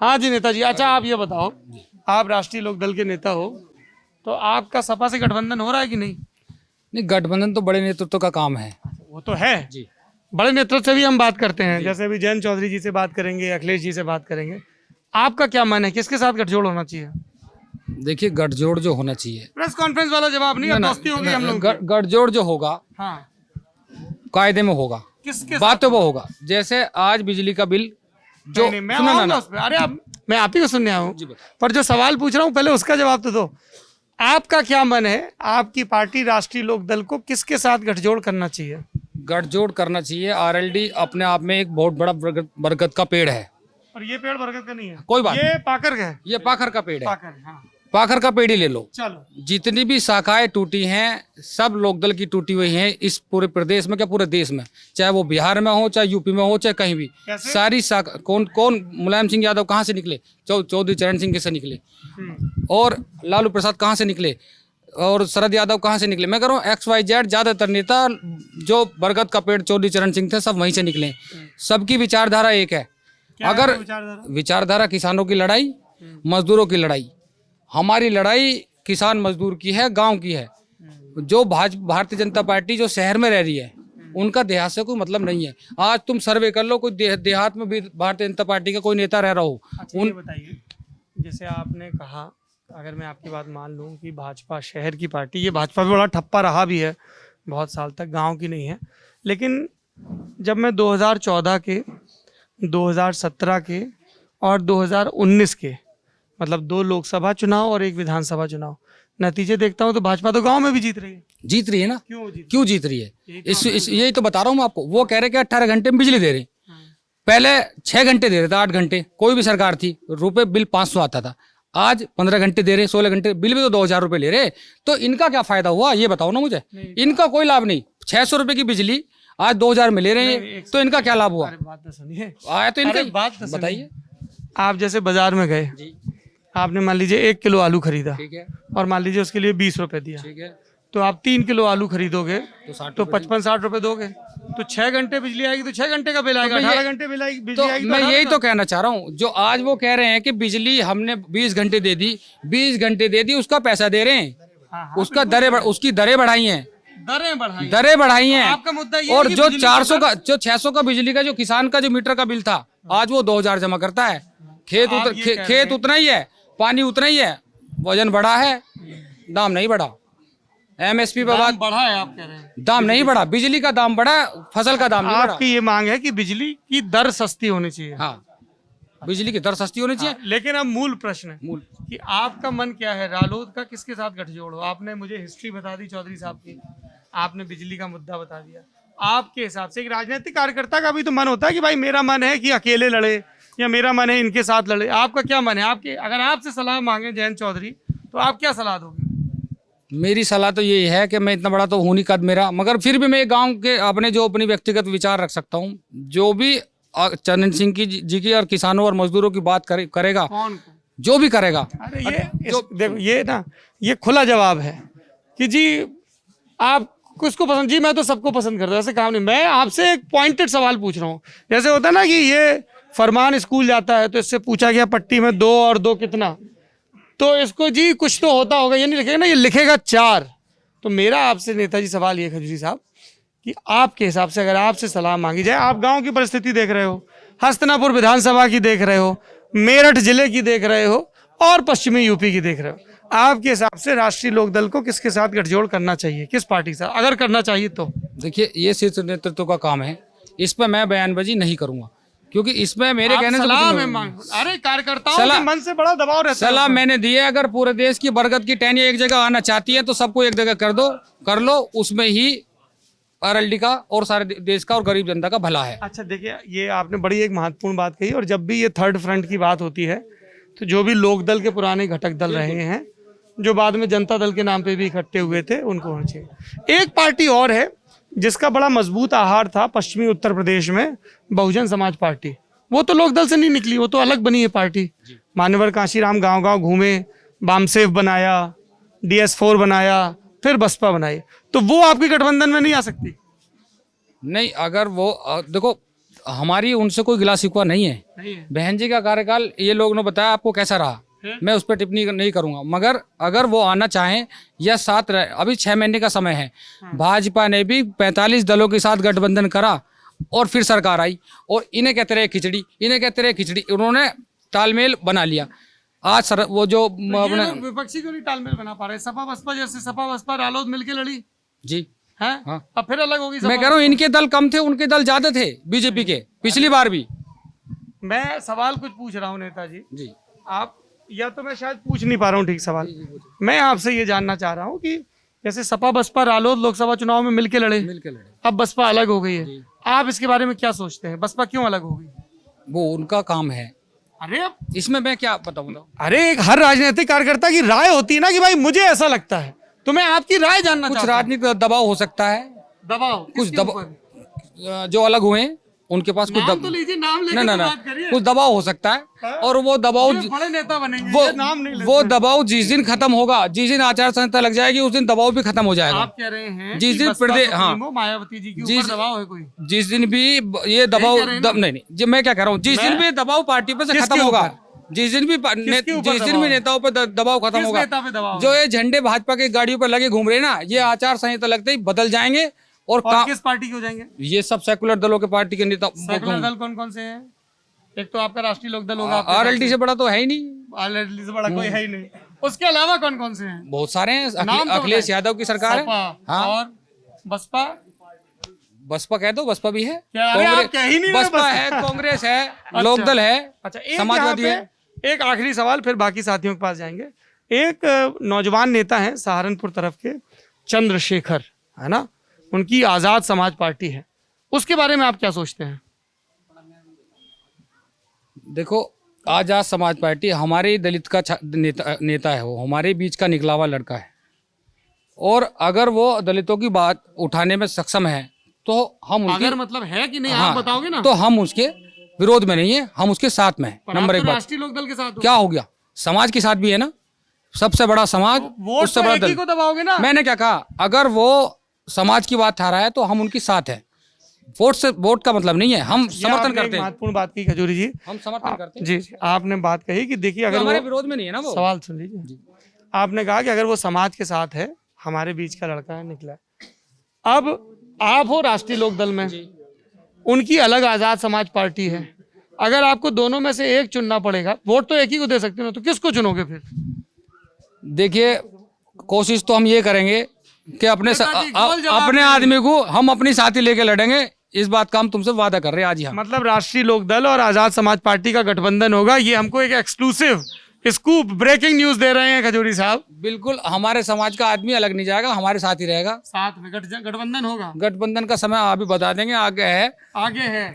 हाँ जी नेताजी। अच्छा आप ये बताओ, आप राष्ट्रीय लोकदल के नेता हो, तो आपका सपा से गठबंधन हो रहा है कि नहीं? नहीं, गठबंधन तो बड़े नेतृत्व का काम है वो तो है जी। बड़े नेतृत्व से भी हम बात करते हैं, जैसे अभी जयंत चौधरी जी से बात करेंगे, अखिलेश जी से बात करेंगे। आपका क्या मन है, किसके साथ गठजोड़ होना चाहिए? देखिए, गठजोड़ जो होना चाहिए, प्रेस कॉन्फ्रेंस वाला जवाब नहीं, अब दोस्ती होगी हम लोग की। गठजोड़ जो होगा हाँ, कायदे में होगा, किसके बात तो वो होगा। जैसे आज बिजली का बिल जो नहीं, नहीं, मैं सुनो ना आऊंगा ना, उस पे। अरे अब मैं आप ही को सुनने आया हूँ, जी बताओ। पर जो सवाल पूछ रहा हूँ पहले उसका जवाब तो दो। आपका क्या मन है, आपकी पार्टी राष्ट्रीय लोकदल को किसके साथ गठजोड़ करना चाहिए? गठजोड़ करना चाहिए। आरएलडी अपने आप में एक बहुत बड़ा बरगद का पेड़ है। और ये पेड़ बरगद का नहीं है, कोई बात ये पाकर का है। ये पाखर का पेड़ है, पाकर, हाँ। पाखर का पेड़ ही ले लो। चलो, जितनी भी शाखाएं टूटी हैं सब लोकदल की टूटी हुई हैं इस पूरे प्रदेश में, क्या पूरे देश में, चाहे वो बिहार में हो, चाहे यूपी में हो, चाहे कहीं भी। कैसे? सारी शाखा कौन मुलायम सिंह यादव कहाँ से निकले? चौधरी चरण सिंह से निकले। और लालू प्रसाद कहाँ से निकले? और शरद यादव कहाँ से निकले? मैं कह रहा हूँ XYZ ज्यादातर नेता जो बरगद का पेड़ चौधरी चरण सिंह थे सब वहीं से निकले। सबकी विचारधारा एक है। क्या अगर है विचारधारा? विचारधारा किसानों की लड़ाई, मजदूरों की लड़ाई। हमारी लड़ाई किसान मजदूर की है, गांव की है। जो भारतीय जनता पार्टी जो शहर में रह रही है उनका देहात से कोई मतलब नहीं है। आज तुम सर्वे कर लो, कोई देहात में भी भारतीय जनता पार्टी का कोई नेता रह रहा हो। अच्छा ये बताइए, जैसे आपने कहा, अगर मैं आपकी बात मान लूं कि भाजपा शहर की पार्टी, ये भाजपा भी बड़ा ठप्पा रहा भी है बहुत साल तक, गांव की नहीं है। लेकिन जब मैं 2014 के, 2017 के और 2019 के, मतलब 2 लोकसभा चुनाव और 1 विधानसभा चुनाव नतीजे देखता हूं, तो भाजपा तो गांव में भी जीत रही है। जीत रही है ना? क्यों जीत रही है? यही तो बता रहा हूँ मैं आपको। वो कह रहे कि 18 घंटे में बिजली दे रहे, पहले 6 घंटे दे रहे थे, 8 घंटे, कोई भी सरकार थी, रुपए बिल 500 आता था। आज 15 घंटे दे रहे, 16 घंटे, बिल भी तो 2000 रुपए ले रहे। तो इनका क्या फायदा हुआ ये बताओ ना मुझे। इनका कोई लाभ नहीं। 600 रुपए की बिजली आज 2000 में ले रहे हैं, तो इनका क्या लाभ हुआ? बात तो सुनिए, आया तो इनका बात तो बताइए। आप जैसे बाजार में गए, आपने मान लीजिए 1 किलो आलू खरीदा, ठीक है, और मान लीजिए उसके लिए 20 रुपए दिया, ठीक है, तो आप 3 किलो आलू खरीदोगे तो 55-60 रुपए दोगे, तो 6 घंटे बिजली आएगी, तो 6 घंटे का बिल आएगा। 18 घंटे बिजली तो आएगी, मैं यही तो कहना चाह रहा हूँ। जो आज वो कह रहे हैं कि बिजली हमने 20 घंटे दे दी, 20 घंटे दे दी, उसका पैसा दे रहे हैं, उसका उसकी दरें बढ़ाई हैं, दरें बढ़ाई हैं। आपका मुद्दा ये और है कि जो बिजली 400 का, जो 600 का बिजली का जो किसान का जो मीटर का बिल था, आज वो 2000 जमा करता है। खेत उतना ही है, पानी उतना ही है, वजन बढ़ा है, दाम नहीं बढ़ा। MSP पर बात बढ़ा है, आप कह रहे हैं दाम नहीं बढ़ा, बिजली का दाम बढ़ा, फसल का दाम नहीं बढ़ा। आपकी ये मांग है कि बिजली की दर सस्ती होनी चाहिए। हाँ, बिजली की दर सस्ती होनी चाहिए। लेकिन अब मूल प्रश्न है कि आपका मन क्या है, रालोद का किसके साथ गठजोड़ हो? आपने मुझे हिस्ट्री बता दी चौधरी साहब की, आपने बिजली का मुद्दा बता दिया। आपके हिसाब से एक राजनीतिक कार्यकर्ता का भी तो मन होता है कि भाई मेरा मन है कि अकेले लड़े, या मेरा मन है इनके साथ लड़े। आपका क्या मन है? आपके अगर आपसे सलाह मांगे जयंत चौधरी, तो आप क्या सलाह दोगे? मेरी सलाह तो यही है कि मैं इतना बड़ा तो हूं नहीं कद मेरा, मगर फिर भी मैं गांव के अपनी व्यक्तिगत विचार रख सकता हूं। जो भी चरण सिंह जी की और किसानों और मजदूरों की बात करेगा, कौन? जो भी करेगा। अरे देखो, ये ना, ये खुला जवाब है कि जी आप किसको पसंद, जी मैं तो सबको पसंद करता हूँ, ऐसे काम नहीं। मैं आपसे एक पॉइंटेड सवाल पूछ रहा हूँ। जैसे होता है ना कि ये फरमान स्कूल जाता है, तो इससे पूछा गया पट्टी में 2 और 2 कितना, तो इसको जी कुछ तो होता होगा, ये नहीं लिखेगा ना, ये लिखेगा 4। तो मेरा आपसे नेताजी सवाल ये खजूरी साहब कि आपके हिसाब से अगर आपसे सलाह मांगी जाए, आप गांव की परिस्थिति देख रहे हो, हस्तिनापुर विधानसभा की देख रहे हो, मेरठ जिले की देख रहे हो, और पश्चिमी यूपी की देख रहे हो, आपके हिसाब से राष्ट्रीय लोकदल को किसके साथ गठजोड़ करना चाहिए, किस पार्टी से अगर करना चाहिए तो? देखिए, ये शीर्ष नेतृत्व का काम है, इस पर मैं बयानबाजी नहीं करूंगा, क्योंकि इसमें मेरे कहने से कुछ नहीं। अरे कार्यकर्ताओं के मन से बड़ा दबाव रहता है। सलाह मैंने दी है, अगर पूरे देश की बरगद की टहनियां एक जगह आना चाहती है तो सबको एक जगह कर लो, उसमें ही आरएलडी का और सारे देश का और गरीब जनता का भला है। अच्छा देखिए, ये आपने बड़ी एक महत्वपूर्ण बात कही, और जब भी ये थर्ड फ्रंट की बात होती है, तो जो भी लोकदल के पुराने घटक दल रहे हैं, जो बाद में जनता दल के नाम पे भी इकट्ठे हुए थे, उनको होना चाहिए। एक पार्टी और है जिसका बड़ा मजबूत आहार था पश्चिमी उत्तर प्रदेश में, बहुजन समाज पार्टी। वो तो लोकदल से नहीं निकली, वो तो अलग बनी है पार्टी। मान्यवर कांशीराम गांव-गांव घूमे, बामसेफ बनाया, DS4 बनाया, फिर बसपा बनाई, तो वो आपके गठबंधन में नहीं आ सकती? नहीं, अगर वो देखो, हमारी उनसे कोई गिला शिकवा नहीं है। नहीं है। बहन जी का कार्यकाल ये लोगों ने बताया आपको कैसा रहा, मैं उस पर टिप्पणी नहीं करूंगा, मगर अगर वो आना चाहें या साथ रहे, अभी 6 महीने का समय है। भाजपा ने भी 45 दलों के साथ गठबंधन करा और फिर सरकार आई, और इन्हें कहते रहे खिचड़ी, इन्हें कहते रहे खिचड़ी, उन्होंने तालमेल बना लिया। आज वो जो ये लोग विपक्षी क्यों नहीं तालमेल बना पा रहे? सपा बसपा जैसे सपा बसपा रालोद मिलके लड़ी जी है, हाँ। अब फिर अलग होगी। मैं कह रहा हूँ इनके दल कम थे, उनके दल ज्यादा थे बीजेपी के, पिछली बार भी। मैं सवाल कुछ पूछ रहा हूँ नेताजी जी आप, या तो मैं शायद पूछ नहीं पा रहा हूँ ठीक सवाल। मैं आपसे ये जानना चाह रहा हूँ कि जैसे सपा बसपा रालोद लोकसभा चुनाव में मिलके लड़े, अब बसपा अलग हो गई है, आप इसके बारे में क्या सोचते हैं? बसपा क्यों अलग हो गई? वो उनका काम है। अरे इसमें मैं क्या बताऊंगा? अरे एक हर राजनीतिक कार्यकर्ता की राय होती है ना कि भाई मुझे ऐसा लगता है, तो मैं आपकी राय जानना कुछ चाहता हूं। राजनीतिक दबाव हो सकता है, दबाव कुछ किसके दबाव ऊपर? जो अलग हुए हैं उनके पास कुछ नाम तो लीजिए, नाम लेके ना तो ना बात करिए। कुछ दबाव हो सकता है, और वो दबाव ये बड़े नेता बनेंगे, वो ये नाम नहीं लेते। वो दबाव जिस दिन खत्म होगा, जिस दिन आचार संहिता लग जाएगी, उस दिन दबाव भी खत्म हो जाएगा। आप कह रहे हैं जिस कि दिन बसपा प्रदेश सुप्रीमो मायावती जी के ऊपर दबाव है कोई? जिस दिन भी ये दबाव कह रहे हैं ना? नहीं जी, मैं क्या कह रहा हूँ, जिस दिन भी दबाव पार्टी पे से किसके खत्म होगा, ऊपर? जिस दिन भी नेताओं पर दबाव खत्म किस होगा, नेता पे दबाव जो ये झंडे भाजपा की गाड़ियों पर लगे घूम रहे हैं ना, ये आचार संहिता लगते ही बदल जाएंगे। और किस पार्टी के हो जाएंगे? ये सब सेकुलर दलों के पार्टी के नेता। सेकुलर दल कौन कौन से हैं? एक तो आपका राष्ट्रीय लोकदल होगा, आरएलडी से बड़ा तो है ही नहीं, आरएलडी से बड़ा कोई है ही नहीं। उसके अलावा कौन कौन से हैं? बहुत सारे हैं। नाम तो अखिलेश बताइए। यादव की सरकार है। सपा हाँ। और बसपा। बसपा कह दो, बसपा भी है, क्या? अरे आप कह ही नहीं रहे बसपा है, कांग्रेस है, लोकदल है, अच्छा, एक समाजवादी यहाँ है। पे एक आखिरी सवाल, फिर बाकी साथियों के पास जाएंगे। एक नौजवान नेता है सहारनपुर तरफ के, चंद्रशेखर, है ना, उनकी आजाद समाज पार्टी है, उसके बारे में आप क्या सोचते हैं? देखो, आजाद समाज पार्टी हमारे दलित का नेता है, वो हमारे बीच का निकला हुआ लड़का है, और अगर वो दलितों की बात उठाने में सक्षम है तो हम अगर मतलब है कि नहीं, हाँ, आप बताओगे ना। तो हम उसके विरोध में नहीं है, हम उसके साथ में है। नंबर एक बात, राष्ट्रीय लोकदल के साथ हो। क्या हो गया, समाज के साथ भी है ना, सबसे बड़ा समाज, वोट उससे तो बड़ा एक ही दल। को दबाओगे ना। मैंने क्या कहा, अगर वो समाज की बात उठा रहा है तो हम उनके साथ है। वोट का मतलब नहीं है, हम समर्थन करते हैं। महत्वपूर्ण बात की खजूरी जी, हम समर्थन करते हैं जी आपने बात कही कि देखिए अगर हमारे वो, विरोध में नहीं है ना वो। सवाल सुन लीजिए, आपने कहा कि अगर वो समाज के साथ है, हमारे बीच का लड़का है, निकला है। अब आप हो राष्ट्रीय लोकदल में, उनकी अलग आजाद समाज पार्टी है, अगर आपको दोनों में से एक चुनना पड़ेगा, वोट तो एक ही को दे सकते हो, तो किसको चुनोगे फिर? देखिए, कोशिश तो हम ये करेंगे कि अपने आदमी को हम अपनी साथी लेके लड़ेंगे, इस बात का हम तुमसे वादा कर रहे हैं आज ही। हम मतलब राष्ट्रीय लोकदल और आजाद समाज पार्टी का गठबंधन होगा, ये हमको एक एक्सक्लूसिव स्कूप ब्रेकिंग न्यूज दे रहे हैं खजूरी साहब। बिल्कुल, हमारे समाज का आदमी अलग नहीं जाएगा, हमारे साथ ही रहेगा, साथ में गठबंधन होगा। गठबंधन का समय अभी बता देंगे, आगे है।